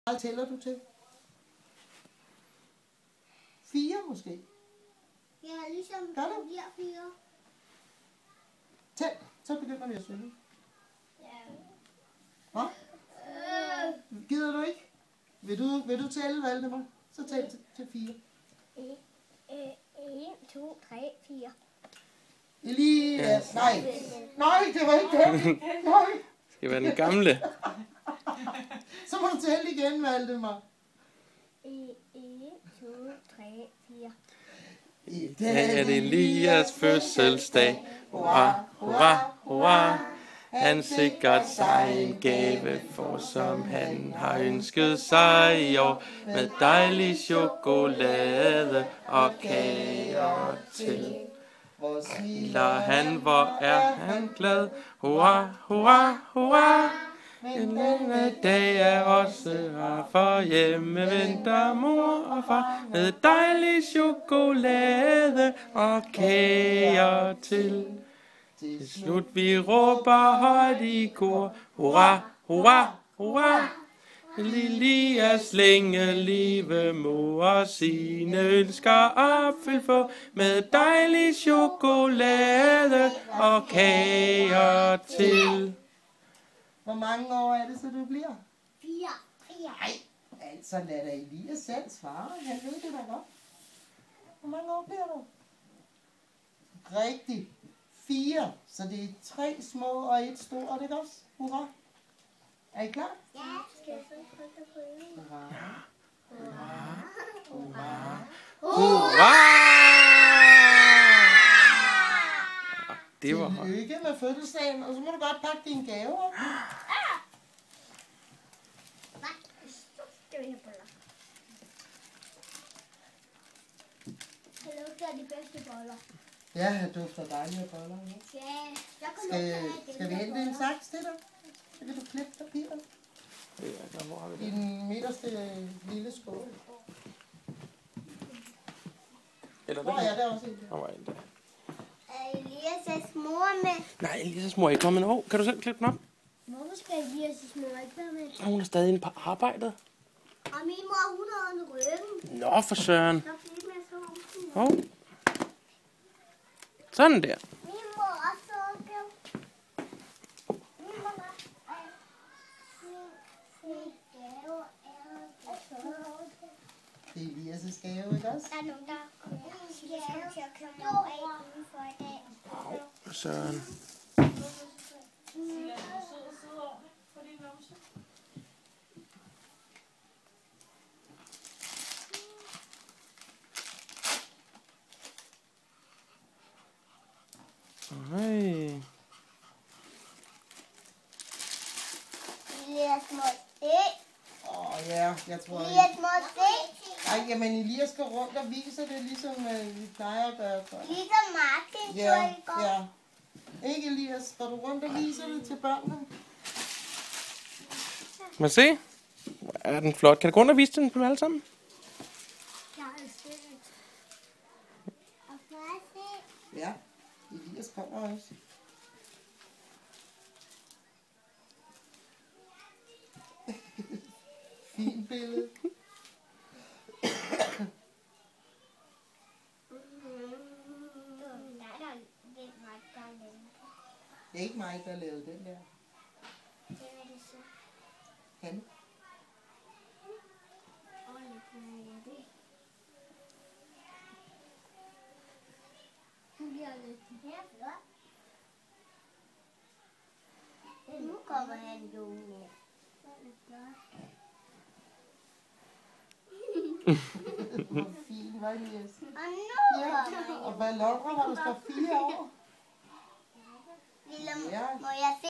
meget tæller du til? 4 måske? Ja, ligesom Gør du? de her 4. Tæl, så begynder vi at synge. Ja. Hvad? Gider du ikke? Vil du tælle, Valdemar? Så tæl til 4. 1, 2, 3, 4. Elias, nej, det var ikke det. Nej. Det skal være den gamle. Så må du tælle igen, Valdemar. 1, 2, 3, 4. I dag er det Elias fødselsdag. Hurra, hurra, hurra. Han sikkert sig en gave, for som han har ønsket sig i år. Med dejlig chokolade og kager til. Hvor Smiler han, hvor er han glad. Hurra, hurra, hurra. En lille dag er også her, for hjemme venter mor og far. Med dejlig chokolade og kager til. Til slut vi råber højt i kor. Hurra, hurra, hurra. Elias længe live mor sine ønsker opfyldt få. Med dejlig chokolade og kager til. Hvor mange år er det, så du bliver? 4. Nej, altså lad da Elias selv svare. Han ved det da godt. Hvor mange år bliver du? Rigtigt. 4. Så det er 3 små og 1 stort, ikke også? Hurra. Er I klar? Ja, skal jeg så trykke på en? Hurra. Hurra! Det var højt. Tillykke med fødselsdagen, og så må du godt pakke dine gaver. Nej, så skal vi have boller. Jeg lugter de bedste boller. Ja, jeg dufter dejlige boller. Ja. Ja, jeg kan Skal vi hente en saks til dig? Så kan du klippe papiret i den midterste lille skål. Eller Hvor er der også en der? Hvor er den der? Er Elias' mor med? Nej, Elias mor er ikke kommet med. Kan du selv klippe den op? Hvorfor skal Elias' mor ikke være med? Hun er stadig inde på arbejdet. Og min mor, hun har en ryggen. Nå, for søren. Så bliver det mere så ondt. Sådan der. Min mor er også okay. Min mor er min gave er så. Det er Elias' gave, ikke også? Der er nogen, der kommer til at køre mig af udenfor i dag. For søren. Hej. Elias må se. Ja, jeg tror ikke. Elias må se. Ej, jamen Elias går rundt og viser det, ligesom vi plejer at gøre. For. Ligesom Martin så Ja, i går. ja. Ikke Elias, går du rundt og viser det til børnene? Må jeg se? Er den flot? Kan du gå rundt og vise den på dem alle sammen? Jeg har set. Og for at se. Ja, Elias kommer også. Fint billede. Det er ikke mig, der lavede den der. Han. Nu kommer han jo med. Hvor fint var Elias. Og nu Ja, kommer han. og balloner, hvor der står 4 år. Willem, Ja. må jeg se?